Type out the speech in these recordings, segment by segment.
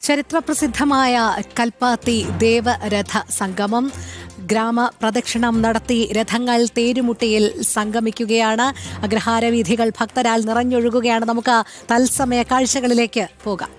ചരിത്രപ്രസിദ്ധമായ കൽപ്പാത്തി ദേവരഥ സംഗമം ഗ്രാമപ്രദക്ഷിണം നടത്തി രഥങ്ങൾ തേരുമുട്ടിയിൽ സംഗമിക്കുകയാണ്. അഗ്രഹാരവീഥികൾ ഭക്തരാൽ നിറഞ്ഞൊഴുകുകയാണ്. നമുക്ക് തത്സമയ കാഴ്ചകളിലേക്ക് പോകാം.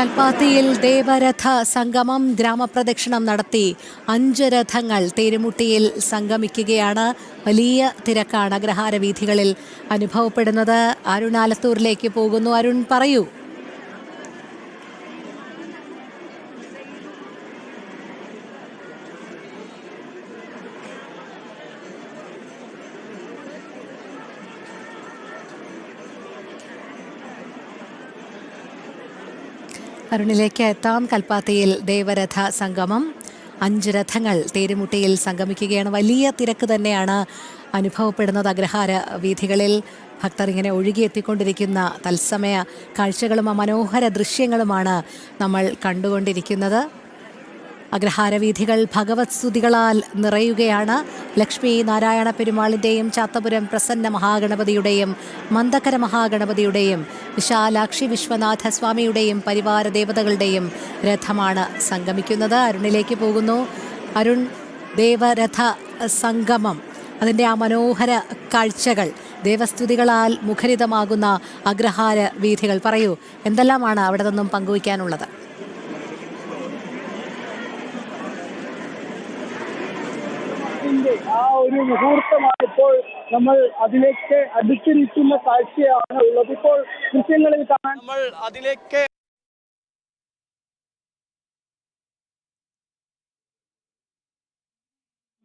കൽപ്പാത്തിയിൽ ദേവരഥ സംഗമം ഗ്രാമപ്രദക്ഷിണം നടത്തി 5 രഥങ്ങൾ തേരുമുട്ടിയിൽ സംഗമിക്കുകയാണ്. വലിയ തിരക്കാണ് അഗ്രഹാര വീഥികളിൽ അനുഭവപ്പെടുന്നത്. അരുൺ ആലത്തൂരിലേക്ക് പോകുന്നു. അരുൺ, പറയൂ. അരുണിലേക്ക് എത്താം. കൽപ്പാത്തിയിൽ ദേവരഥ സംഗമം 5 രഥങ്ങൾ തേരുമുട്ടിയിൽ സംഗമിക്കുകയാണ്. വലിയ തിരക്ക് തന്നെയാണ് അനുഭവപ്പെടുന്നത് അഗ്രഹാര വീഥികളിൽ. ഭക്തർ ഇങ്ങനെ ഒഴുകിയെത്തിക്കൊണ്ടിരിക്കുന്ന തത്സമയ കാഴ്ചകളും മനോഹര ദൃശ്യങ്ങളുമാണ് നമ്മൾ കണ്ടുകൊണ്ടിരിക്കുന്നത്. അഗ്രഹാരവീഥികൾ ഭഗവത് സ്തുതികളാൽ നിറയുകയാണ്. ലക്ഷ്മി നാരായണ പെരുമാളിൻ്റെയും ചാത്തപുരം പ്രസന്ന മഹാഗണപതിയുടെയും മന്ദക്കര മഹാഗണപതിയുടെയും വിശാലാക്ഷി വിശ്വനാഥ സ്വാമിയുടെയും പരിവാര ദേവതകളുടെയും രഥമാണ് സംഗമിക്കുന്നത്. അരുണിലേക്ക് പോകുന്നു. അരുൺ, ദേവരഥ സംഗമം, അതിൻ്റെ ആ മനോഹര കാഴ്ചകൾ, ദേവസ്തുതികളാൽ മുഖരിതമാകുന്ന അഗ്രഹാര വീഥികൾ, പറയൂ, എന്തെല്ലാമാണ് അവിടെ നിന്നും പങ്കുവയ്ക്കാനുള്ളത്? ആ ഒരു മുഹൂർത്തമായപ്പോൾ നമ്മൾ അതിലേക്ക് അടുത്തിരിക്കുന്ന കാഴ്ചയാണ് ഉള്ളത്. ഇപ്പോൾ ദൃശ്യങ്ങളിൽ കാണാൻ നമ്മൾ അതിലേക്ക്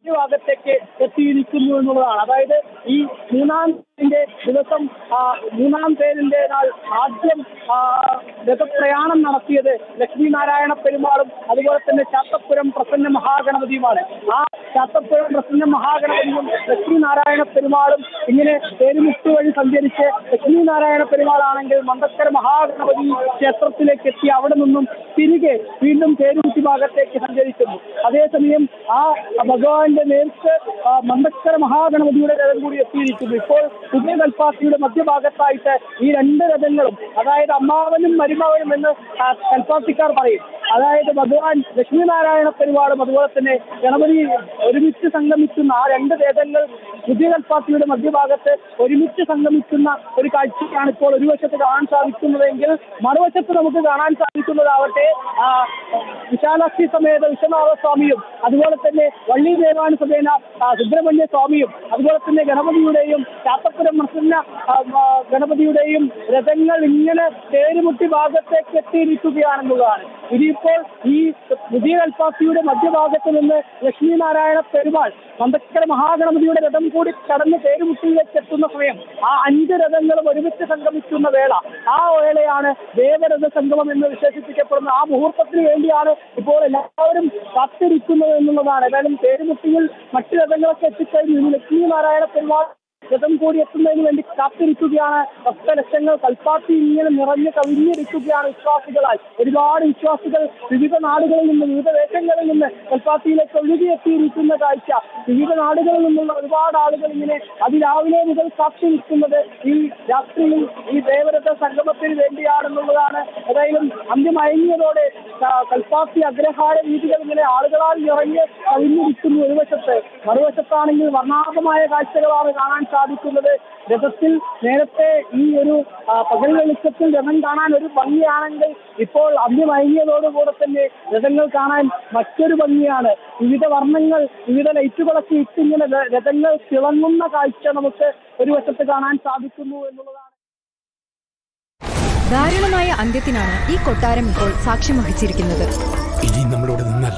ഭാഗത്തേക്ക് എത്തിയിരിക്കുന്നു എന്നുള്ളതാണ്. അതായത് ഈ മൂന്നാം ദിവസം, മൂന്നാം തേരിന്റെ നാൾ ആദ്യം രഥപ്രയാണം നടത്തിയത് ലക്ഷ്മി നാരായണ പെരുമാളും അതുപോലെ തന്നെ ചാത്തപ്പുരം പ്രസന്ന മഹാഗണപതിയുമാണ്. ആ ചാത്തപ്പുരം പ്രസന്ന മഹാഗണപതിയും ലക്ഷ്മി നാരായണ പെരുമാളും ഇങ്ങനെ തേരുമുട്ട് വഴി സഞ്ചരിച്ച് ലക്ഷ്മി നാരായണ പെരുമാളാണെങ്കിൽ മന്ദക്കര മഹാഗണപതി ക്ഷേത്രത്തിലേക്ക് എത്തി അവിടെ നിന്നും തിരികെ വീണ്ടും തേരുമുട്ടി ഭാഗത്തേക്ക് സഞ്ചരിക്കുന്നു. അതേസമയം ആ ഭഗവാന്റെ നേർക്ക് മന്ദക്കര മഹാഗണപതിയുടെ രഥം കൂടി എത്തിയിരിക്കുന്നു. ഇപ്പോൾ പുതിയ കൽപ്പാത്തിയുടെ മധ്യഭാഗത്തായിട്ട് ഈ 2 രഥങ്ങളും, അതായത് അമ്മാവനും മരുമകനും എന്ന് കൽപ്പാത്തിക്കാർ പറയും, അതായത് ഭഗവാൻ ലക്ഷ്മിനാരായണ പെരുമാളും അതുപോലെ തന്നെ ഗണപതി ഒരുമിച്ച് സംഗമിക്കുന്ന ആ 2 രഥങ്ങൾ പുതിയ കൽപ്പാത്തിയുടെ മധ്യഭാഗത്ത് ഒരുമിച്ച് സംഗമിക്കുന്ന ഒരു കാഴ്ചയാണ് ഇപ്പോൾ ഒരു വശത്ത് കാണാൻ സാധിക്കുന്നതെങ്കിൽ മറുവശത്ത് നമുക്ക് കാണാൻ സാധിക്കുന്നതാവട്ടെ വിശാലാക്ഷി സമേത വിശ്വനാഥ സ്വാമിയും അതുപോലെ തന്നെ വള്ളി ദേവാന സമേന സുബ്രഹ്മണ്യ സ്വാമിയും അതുപോലെ തന്നെ ഗണപതിയുടെയും ചാത്തപ്പുരം പ്രസന്ന ഗണപതിയുടെയും രഥങ്ങൾ ഇങ്ങനെ തേരുമുട്ടി ഭാഗത്തേക്ക് എത്തിയിരിക്കുകയാണെന്നുള്ളതാണ്. ഇതിപ്പോൾ ഈ പുതിയ കൽപ്പാത്തിയുടെ മധ്യഭാഗത്ത് നിന്ന് ലക്ഷ്മി നാരായണ പെരുമാൾ മന്ദക്കര മഹാഗണപതിയുടെ രഥം കൂടി കടന്ന് തേരുമുട്ടിയിലേക്ക് എത്തുന്ന സമയം ആ 5 രഥങ്ങളും ഒരുമിച്ച് സംഗമിക്കുന്ന വേള, ആ വേളയാണ് ദേവരഥ സംഗമം എന്ന് വിശേഷിപ്പിക്കപ്പെടുന്ന ആ മുഹൂർത്തത്തിന് വേണ്ടിയാണ് ഇപ്പോൾ എല്ലാവരും കാത്തിരിക്കുന്നത് എന്നുള്ളതാണ്. ഏതായാലും തേരുമുട്ടിയിൽ മറ്റു രഥങ്ങളൊക്കെ എത്തിക്കഴിഞ്ഞു. ലക്ഷ്മി നാരായണ പെരുമാൾ രഥം കൂടി എത്തുന്നതിന് വേണ്ടി കാത്തിരിക്കുകയാണ്. ഭക്തലക്ഷങ്ങൾ കൽപ്പാത്തി ഇങ്ങനെ നിറഞ്ഞു കവിഞ്ഞിരിക്കുകയാണ് വിശ്വാസികളാൽ. ഒരുപാട് വിശ്വാസികൾ വിവിധ നാടുകളിൽ നിന്ന്, വിവിധ ദേശങ്ങളിൽ നിന്ന് കൽപ്പാത്തിയിലേക്ക് ഒഴുകിയെത്തിയിരിക്കുന്ന കാഴ്ച. വിവിധ നാടുകളിൽ നിന്നുള്ള ഒരുപാട് ആളുകൾ ഇങ്ങനെ അതിരാവിലെ മുതൽ കാത്തിരിക്കുന്നത് ഈ രാത്രിയിൽ ഈ ദേവരഥ സംഗമത്തിന് വേണ്ടിയാണെന്നുള്ളതാണ്. ഏതായാലും അന്ത്യമയങ്ങിയതോടെ കൽപ്പാത്തി അഗ്രഹാര വീഥികൾ ഇങ്ങനെ ആളുകളാൽ നിറഞ്ഞ് കവിഞ്ഞിരിക്കുന്നു ഒരു വശത്ത്. മറുവശത്താണെങ്കിൽ വർണ്ണാഭമായ കാഴ്ചകളാണ് കാണാൻ സാധിക്കുന്നത്. രഥത്തിൽ നേരത്തെ ഈ ഒരു പകൽ വെളിച്ചത്തിൽ രഥം കാണാൻ ഒരു ഭംഗിയാണെങ്കിൽ ഇപ്പോൾ അന്ത്യമയങ്ങിയതോടുകൂടെ തന്നെ രഥങ്ങൾ കാണാൻ മറ്റൊരു ഭംഗിയാണ്. വിവിധ വർണ്ണങ്ങൾ, വിവിധ ലൈറ്റുകളൊക്കെ ഇട്ടിങ്ങനെ രഥങ്ങൾ തിളങ്ങുന്ന കാഴ്ച നമുക്ക് ഒരു വശത്ത് കാണാൻ സാധിക്കുന്നു എന്നുള്ളതാണ്. ദാരുണമായ അന്ത്യത്തിനാണ് ഈ കൊട്ടാരം ഇപ്പോൾ സാക്ഷ്യം വഹിച്ചിരിക്കുന്നത്. ഇനി നമ്മളോട് നിന്നാൽ